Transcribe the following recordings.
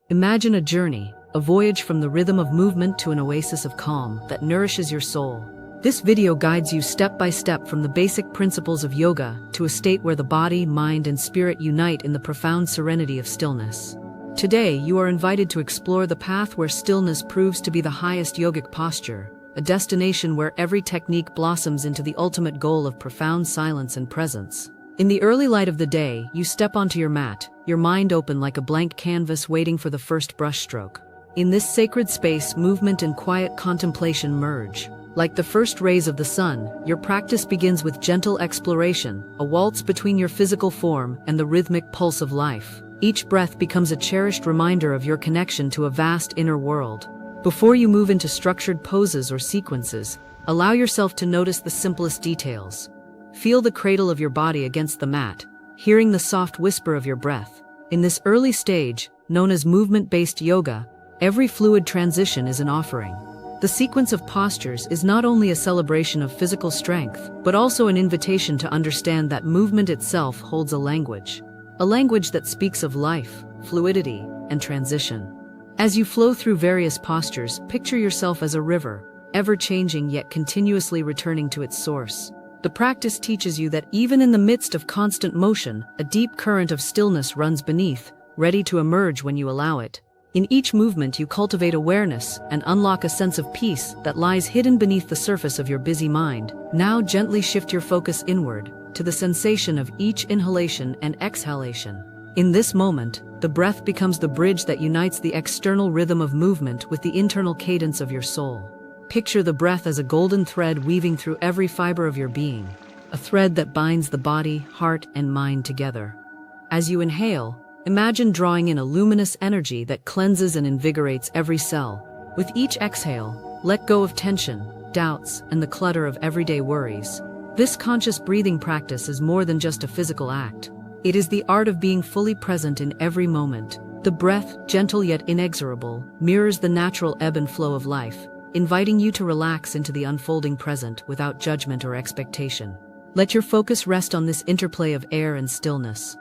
Imagine a journey, a voyage from the rhythm of movement to an oasis of calm that nourishes your soul. This video guides you step by step from the basic principles of yoga to a state where the body, mind, and spirit unite in the profound serenity of stillness. Today, you are invited to explore the path where stillness proves to be the highest yogic posture, a destination where every technique blossoms into the ultimate goal of profound silence and presence. In the early light of the day, you step onto your mat, your mind open like a blank canvas waiting for the first brushstroke. In this sacred space, movement and quiet contemplation merge. Like the first rays of the sun, your practice begins with gentle exploration, a waltz between your physical form and the rhythmic pulse of life. Each breath becomes a cherished reminder of your connection to a vast inner world. Before you move into structured poses or sequences, allow yourself to notice the simplest details. Feel the cradle of your body against the mat, hearing the soft whisper of your breath. In this early stage, known as movement-based yoga, every fluid transition is an offering. The sequence of postures is not only a celebration of physical strength, but also an invitation to understand that movement itself holds a language that speaks of life, fluidity, and transition. As you flow through various postures, picture yourself as a river, ever-changing yet continuously returning to its source. The practice teaches you that even in the midst of constant motion, a deep current of stillness runs beneath, ready to emerge when you allow it. In each movement, you cultivate awareness and unlock a sense of peace that lies hidden beneath the surface of your busy mind. Now gently shift your focus inward, to the sensation of each inhalation and exhalation. In this moment, the breath becomes the bridge that unites the external rhythm of movement with the internal cadence of your soul. Picture the breath as a golden thread weaving through every fiber of your being, a thread that binds the body, heart, and mind together. As you inhale, imagine drawing in a luminous energy that cleanses and invigorates every cell. With each exhale, let go of tension, doubts, and the clutter of everyday worries. This conscious breathing practice is more than just a physical act. It is the art of being fully present in every moment. The breath, gentle yet inexorable, mirrors the natural ebb and flow of life, inviting you to relax into the unfolding present without judgment or expectation. Let your focus rest on this interplay of air and stillness.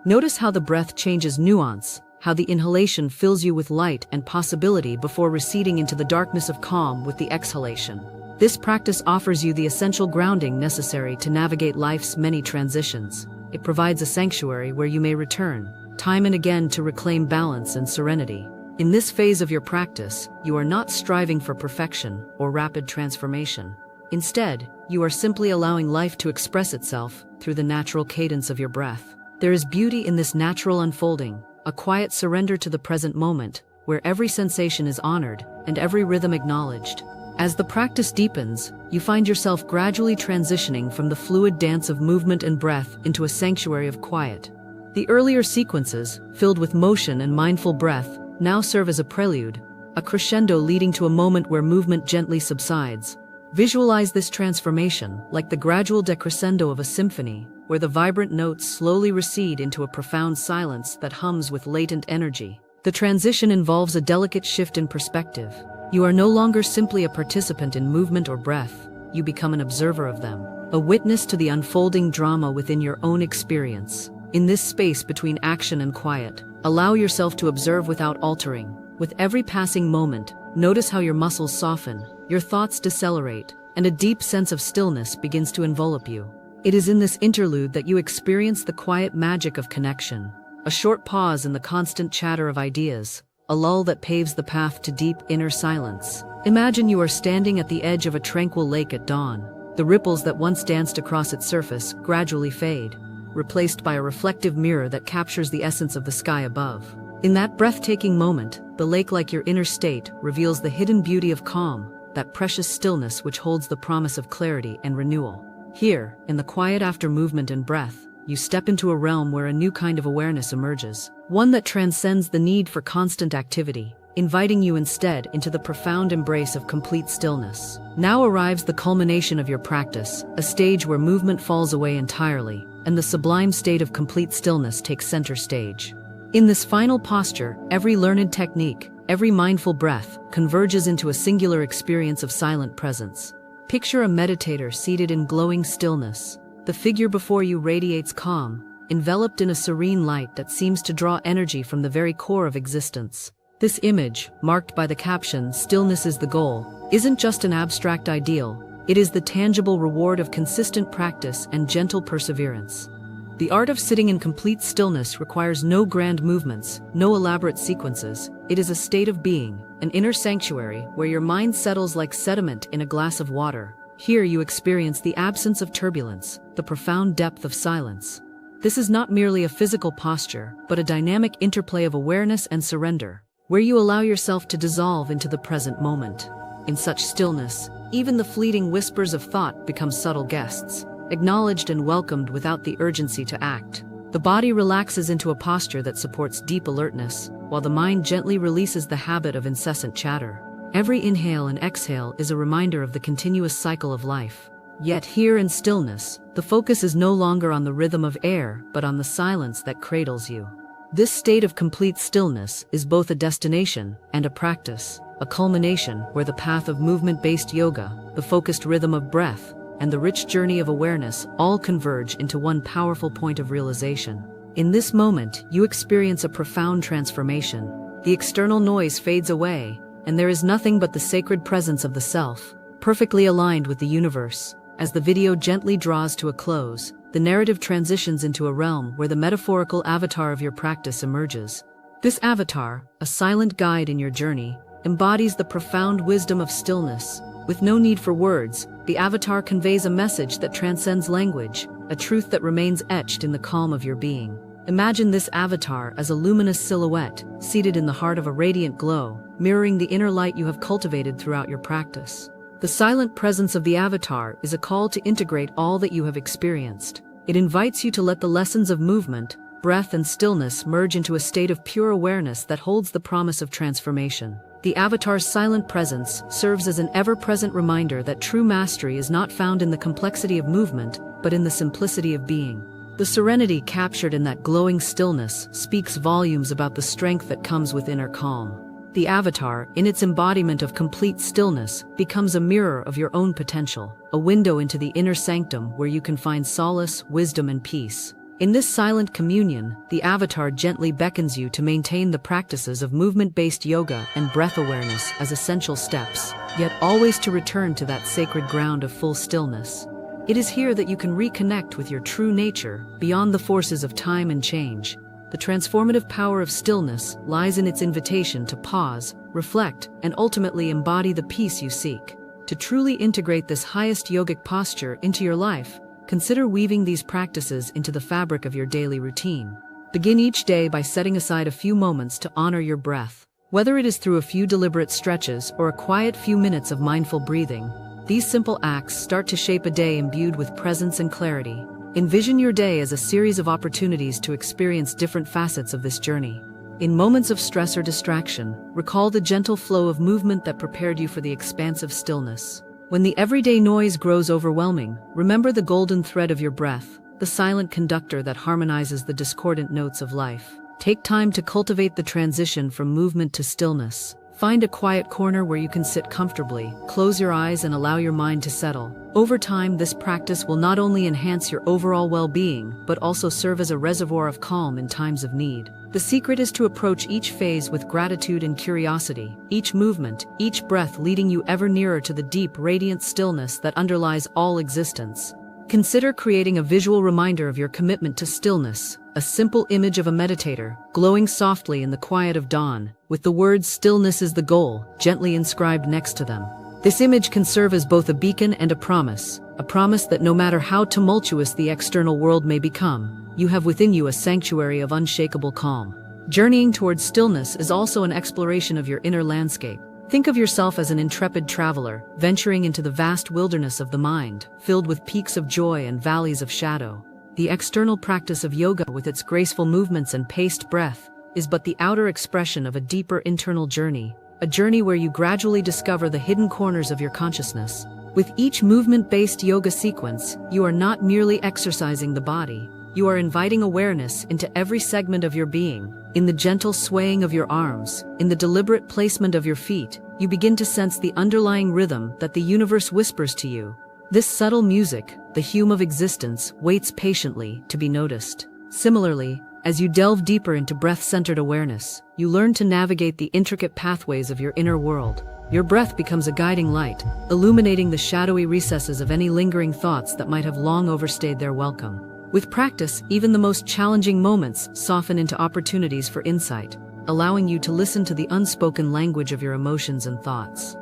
Notice how the breath changes nuance, how the inhalation fills you with light and possibility before receding into the darkness of calm with the exhalation. This practice offers you the essential grounding necessary to navigate life's many transitions. It provides a sanctuary where you may return, time and again, to reclaim balance and serenity. In this phase of your practice, you are not striving for perfection or rapid transformation. Instead, you are simply allowing life to express itself through the natural cadence of your breath. There is beauty in this natural unfolding, a quiet surrender to the present moment, where every sensation is honored and every rhythm acknowledged. As the practice deepens, you find yourself gradually transitioning from the fluid dance of movement and breath into a sanctuary of quiet. The earlier sequences, filled with motion and mindful breath, now serve as a prelude, a crescendo leading to a moment where movement gently subsides. Visualize this transformation like the gradual decrescendo of a symphony, where the vibrant notes slowly recede into a profound silence that hums with latent energy. The transition involves a delicate shift in perspective. You are no longer simply a participant in movement or breath. You become an observer of them, a witness to the unfolding drama within your own experience. In this space between action and quiet, allow yourself to observe without altering. With every passing moment, notice how your muscles soften, your thoughts decelerate, and a deep sense of stillness begins to envelop you. It is in this interlude that you experience the quiet magic of connection, a short pause in the constant chatter of ideas, a lull that paves the path to deep inner silence. Imagine you are standing at the edge of a tranquil lake at dawn. The ripples that once danced across its surface gradually fade, replaced by a reflective mirror that captures the essence of the sky above. In that breathtaking moment, the lake, like your inner state, reveals the hidden beauty of calm, that precious stillness which holds the promise of clarity and renewal. Here, in the quiet after movement and breath, you step into a realm where a new kind of awareness emerges, one that transcends the need for constant activity, inviting you instead into the profound embrace of complete stillness. Now arrives the culmination of your practice, a stage where movement falls away entirely, and the sublime state of complete stillness takes center stage. In this final posture, every learned technique, every mindful breath, converges into a singular experience of silent presence. Picture a meditator seated in glowing stillness. The figure before you radiates calm, enveloped in a serene light that seems to draw energy from the very core of existence. This image, marked by the caption, "Stillness is the goal," isn't just an abstract ideal, it is the tangible reward of consistent practice and gentle perseverance. The art of sitting in complete stillness requires no grand movements, no elaborate sequences. It is a state of being, an inner sanctuary where your mind settles like sediment in a glass of water. Here you experience the absence of turbulence, the profound depth of silence. This is not merely a physical posture, but a dynamic interplay of awareness and surrender, where you allow yourself to dissolve into the present moment. In such stillness, even the fleeting whispers of thought become subtle guests, acknowledged and welcomed without the urgency to act. The body relaxes into a posture that supports deep alertness, while the mind gently releases the habit of incessant chatter. Every inhale and exhale is a reminder of the continuous cycle of life. Yet here in stillness, the focus is no longer on the rhythm of air, but on the silence that cradles you. This state of complete stillness is both a destination and a practice, a culmination where the path of movement-based yoga, the focused rhythm of breath, and the rich journey of awareness all converge into one powerful point of realization. In this moment, you experience a profound transformation. The external noise fades away, and there is nothing but the sacred presence of the self, perfectly aligned with the universe. As the video gently draws to a close, the narrative transitions into a realm where the metaphorical avatar of your practice emerges. This avatar, a silent guide in your journey, embodies the profound wisdom of stillness. With no need for words, the avatar conveys a message that transcends language, a truth that remains etched in the calm of your being. Imagine this avatar as a luminous silhouette, seated in the heart of a radiant glow, mirroring the inner light you have cultivated throughout your practice. The silent presence of the avatar is a call to integrate all that you have experienced. It invites you to let the lessons of movement, breath, and stillness merge into a state of pure awareness that holds the promise of transformation. The avatar's silent presence serves as an ever-present reminder that true mastery is not found in the complexity of movement, but in the simplicity of being. The serenity captured in that glowing stillness speaks volumes about the strength that comes with inner calm. The avatar, in its embodiment of complete stillness, becomes a mirror of your own potential, a window into the inner sanctum where you can find solace, wisdom, and peace. In this silent communion, the avatar gently beckons you to maintain the practices of movement-based yoga and breath awareness as essential steps, yet always to return to that sacred ground of full stillness. It is here that you can reconnect with your true nature, beyond the forces of time and change. The transformative power of stillness lies in its invitation to pause, reflect, and ultimately embody the peace you seek. To truly integrate this highest yogic posture into your life, consider weaving these practices into the fabric of your daily routine. Begin each day by setting aside a few moments to honor your breath. Whether it is through a few deliberate stretches or a quiet few minutes of mindful breathing, these simple acts start to shape a day imbued with presence and clarity. Envision your day as a series of opportunities to experience different facets of this journey. In moments of stress or distraction, recall the gentle flow of movement that prepared you for the expansive stillness. When the everyday noise grows overwhelming, remember the golden thread of your breath, the silent conductor that harmonizes the discordant notes of life. Take time to cultivate the transition from movement to stillness. Find a quiet corner where you can sit comfortably, close your eyes, and allow your mind to settle. Over time, this practice will not only enhance your overall well-being, but also serve as a reservoir of calm in times of need. The secret is to approach each phase with gratitude and curiosity, each movement, each breath leading you ever nearer to the deep, radiant stillness that underlies all existence. Consider creating a visual reminder of your commitment to stillness, a simple image of a meditator, glowing softly in the quiet of dawn, with the words "Stillness is the goal" gently inscribed next to them. This image can serve as both a beacon and a promise that no matter how tumultuous the external world may become, you have within you a sanctuary of unshakable calm. Journeying towards stillness is also an exploration of your inner landscape. Think of yourself as an intrepid traveler, venturing into the vast wilderness of the mind, filled with peaks of joy and valleys of shadow. The external practice of yoga, with its graceful movements and paced breath, is but the outer expression of a deeper internal journey, a journey where you gradually discover the hidden corners of your consciousness. With each movement-based yoga sequence, you are not merely exercising the body, you are inviting awareness into every segment of your being. In the gentle swaying of your arms, in the deliberate placement of your feet, you begin to sense the underlying rhythm that the universe whispers to you. This subtle music, the hum of existence, waits patiently to be noticed. Similarly, as you delve deeper into breath-centered awareness, you learn to navigate the intricate pathways of your inner world. Your breath becomes a guiding light, illuminating the shadowy recesses of any lingering thoughts that might have long overstayed their welcome. With practice, even the most challenging moments soften into opportunities for insight, allowing you to listen to the unspoken language of your emotions and thoughts.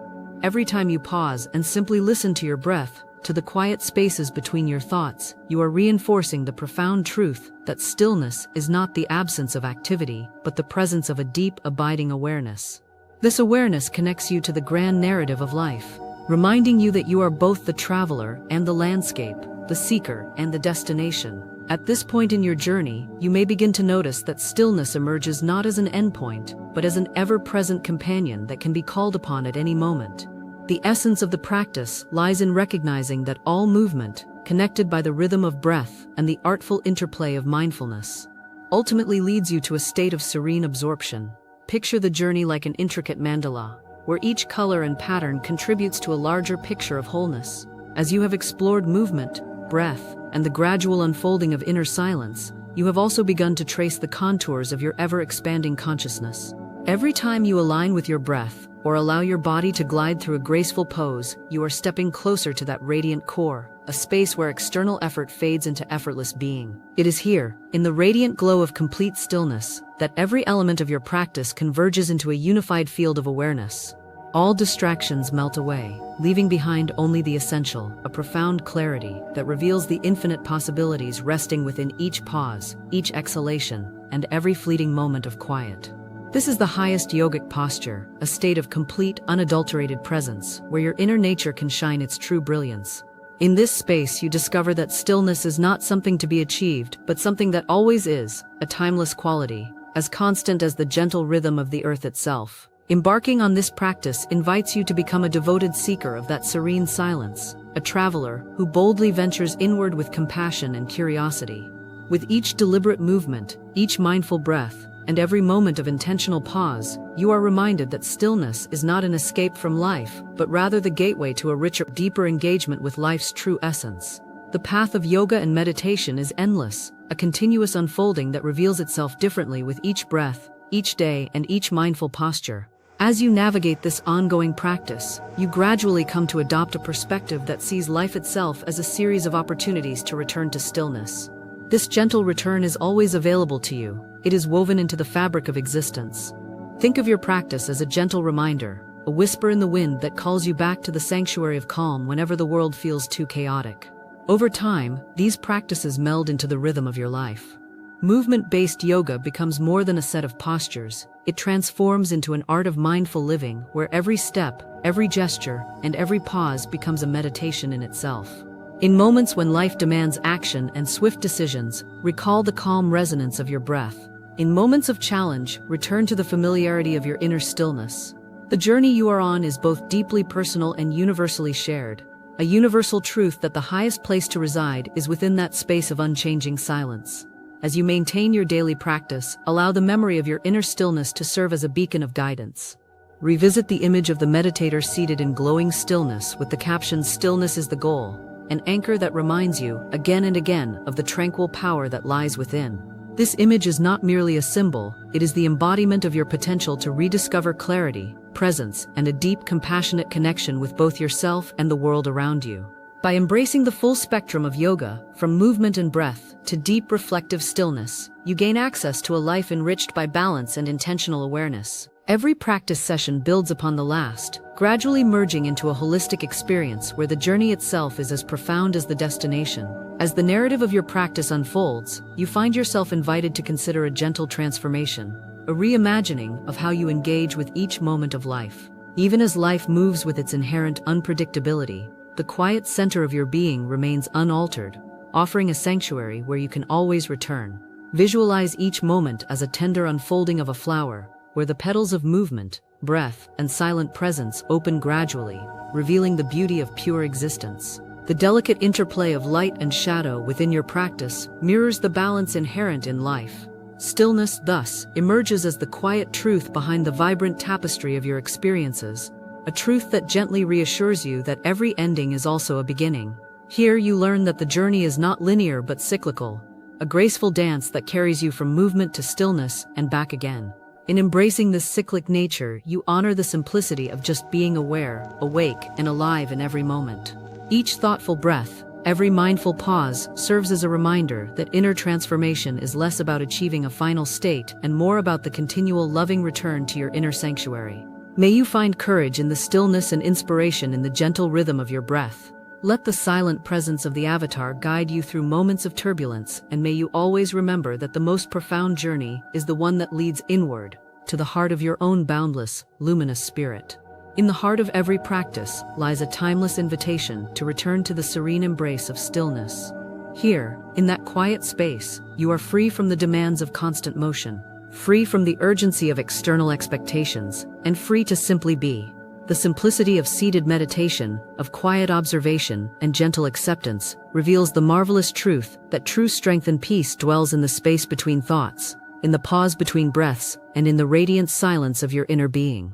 Every time you pause and simply listen to your breath, to the quiet spaces between your thoughts, you are reinforcing the profound truth that stillness is not the absence of activity, but the presence of a deep, abiding awareness. This awareness connects you to the grand narrative of life, reminding you that you are both the traveler and the landscape, the seeker and the destination. At this point in your journey, you may begin to notice that stillness emerges not as an endpoint, but as an ever-present companion that can be called upon at any moment. The essence of the practice lies in recognizing that all movement, connected by the rhythm of breath and the artful interplay of mindfulness, ultimately leads you to a state of serene absorption. Picture the journey like an intricate mandala, where each color and pattern contributes to a larger picture of wholeness. As you have explored movement, breath, and the gradual unfolding of inner silence, you have also begun to trace the contours of your ever-expanding consciousness. Every time you align with your breath, or allow your body to glide through a graceful pose, you are stepping closer to that radiant core, a space where external effort fades into effortless being. It is here, in the radiant glow of complete stillness, that every element of your practice converges into a unified field of awareness. All distractions melt away, leaving behind only the essential, a profound clarity that reveals the infinite possibilities resting within each pause, each exhalation, and every fleeting moment of quiet. This is the highest yogic posture, a state of complete, unadulterated presence, where your inner nature can shine its true brilliance. In this space, you discover that stillness is not something to be achieved, but something that always is, a timeless quality, as constant as the gentle rhythm of the earth itself. Embarking on this practice invites you to become a devoted seeker of that serene silence, a traveler who boldly ventures inward with compassion and curiosity. With each deliberate movement, each mindful breath, and every moment of intentional pause, you are reminded that stillness is not an escape from life, but rather the gateway to a richer, deeper engagement with life's true essence. The path of yoga and meditation is endless, a continuous unfolding that reveals itself differently with each breath, each day, and each mindful posture. As you navigate this ongoing practice, you gradually come to adopt a perspective that sees life itself as a series of opportunities to return to stillness. This gentle return is always available to you. It is woven into the fabric of existence. Think of your practice as a gentle reminder, a whisper in the wind that calls you back to the sanctuary of calm whenever the world feels too chaotic. Over time, these practices meld into the rhythm of your life. Movement-based yoga becomes more than a set of postures. It transforms into an art of mindful living where every step, every gesture, and every pause becomes a meditation in itself. In moments when life demands action and swift decisions, recall the calm resonance of your breath. In moments of challenge, return to the familiarity of your inner stillness. The journey you are on is both deeply personal and universally shared, a universal truth that the highest place to reside is within that space of unchanging silence. As you maintain your daily practice, allow the memory of your inner stillness to serve as a beacon of guidance. Revisit the image of the meditator seated in glowing stillness with the caption "Stillness is the goal," an anchor that reminds you, again and again, of the tranquil power that lies within. This image is not merely a symbol, it is the embodiment of your potential to rediscover clarity, presence, and a deep, compassionate connection with both yourself and the world around you. By embracing the full spectrum of yoga, from movement and breath to deep reflective stillness, you gain access to a life enriched by balance and intentional awareness. Every practice session builds upon the last, gradually merging into a holistic experience where the journey itself is as profound as the destination. As the narrative of your practice unfolds, you find yourself invited to consider a gentle transformation, a reimagining of how you engage with each moment of life. Even as life moves with its inherent unpredictability, the quiet center of your being remains unaltered, offering a sanctuary where you can always return. Visualize each moment as a tender unfolding of a flower, where the petals of movement, breath, and silent presence open gradually, revealing the beauty of pure existence. The delicate interplay of light and shadow within your practice mirrors the balance inherent in life. Stillness, thus, emerges as the quiet truth behind the vibrant tapestry of your experiences, a truth that gently reassures you that every ending is also a beginning. Here you learn that the journey is not linear but cyclical, a graceful dance that carries you from movement to stillness and back again. In embracing this cyclic nature, you honor the simplicity of just being aware, awake, and alive in every moment. Each thoughtful breath, every mindful pause serves as a reminder that inner transformation is less about achieving a final state and more about the continual loving return to your inner sanctuary. May you find courage in the stillness and inspiration in the gentle rhythm of your breath. Let the silent presence of the avatar guide you through moments of turbulence, and may you always remember that the most profound journey is the one that leads inward, to the heart of your own boundless, luminous spirit. In the heart of every practice lies a timeless invitation to return to the serene embrace of stillness. Here, in that quiet space, you are free from the demands of constant motion, free from the urgency of external expectations, and free to simply be. The simplicity of seated meditation, of quiet observation and gentle acceptance, reveals the marvelous truth that true strength and peace dwells in the space between thoughts, in the pause between breaths, and in the radiant silence of your inner being.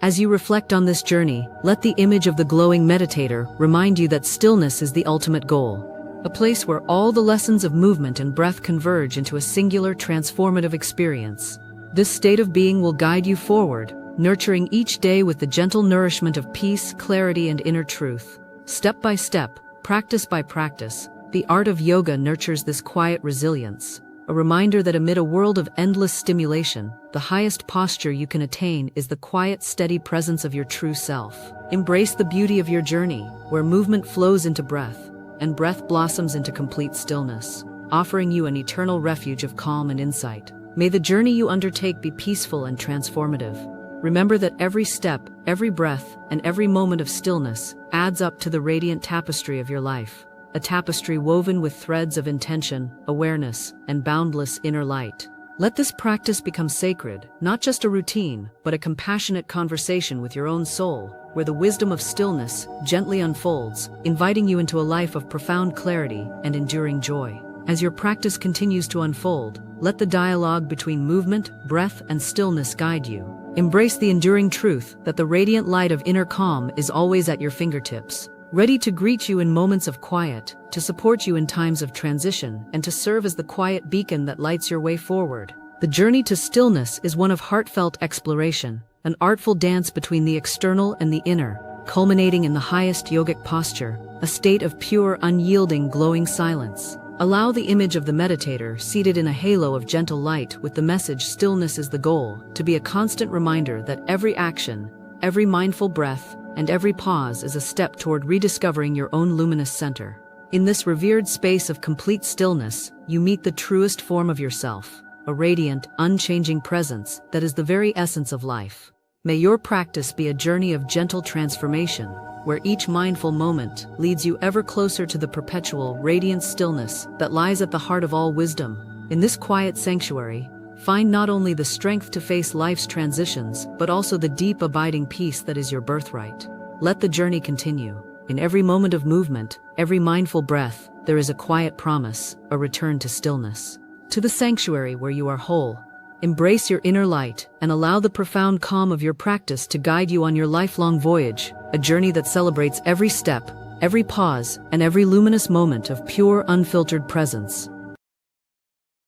As you reflect on this journey, let the image of the glowing meditator remind you that stillness is the ultimate goal, a place where all the lessons of movement and breath converge into a singular transformative experience. This state of being will guide you forward, nurturing each day with the gentle nourishment of peace, clarity, and inner truth. Step by step, practice by practice, the art of yoga nurtures this quiet resilience, a reminder that amid a world of endless stimulation, the highest posture you can attain is the quiet, steady presence of your true self. Embrace the beauty of your journey, where movement flows into breath, and breath blossoms into complete stillness, offering you an eternal refuge of calm and insight. May the journey you undertake be peaceful and transformative. Remember that every step, every breath, and every moment of stillness adds up to the radiant tapestry of your life, a tapestry woven with threads of intention, awareness, and boundless inner light. Let this practice become sacred, not just a routine, but a compassionate conversation with your own soul, where the wisdom of stillness gently unfolds, inviting you into a life of profound clarity and enduring joy. As your practice continues to unfold, let the dialogue between movement, breath, and stillness guide you. Embrace the enduring truth that the radiant light of inner calm is always at your fingertips, ready to greet you in moments of quiet, to support you in times of transition, and to serve as the quiet beacon that lights your way forward. The journey to stillness is one of heartfelt exploration, an artful dance between the external and the inner, culminating in the highest yogic posture, a state of pure, unyielding, glowing silence. Allow the image of the meditator seated in a halo of gentle light with the message "Stillness is the goal" to be a constant reminder that every action, every mindful breath, and every pause is a step toward rediscovering your own luminous center. In this revered space of complete stillness, you meet the truest form of yourself, a radiant, unchanging presence that is the very essence of life. May your practice be a journey of gentle transformation, where each mindful moment leads you ever closer to the perpetual, radiant stillness that lies at the heart of all wisdom. In this quiet sanctuary, find not only the strength to face life's transitions, but also the deep, abiding peace that is your birthright. Let the journey continue. In every moment of movement, every mindful breath, there is a quiet promise, a return to stillness. To the sanctuary where you are whole, embrace your inner light and allow the profound calm of your practice to guide you on your lifelong voyage, a journey that celebrates every step, every pause, and every luminous moment of pure, unfiltered presence.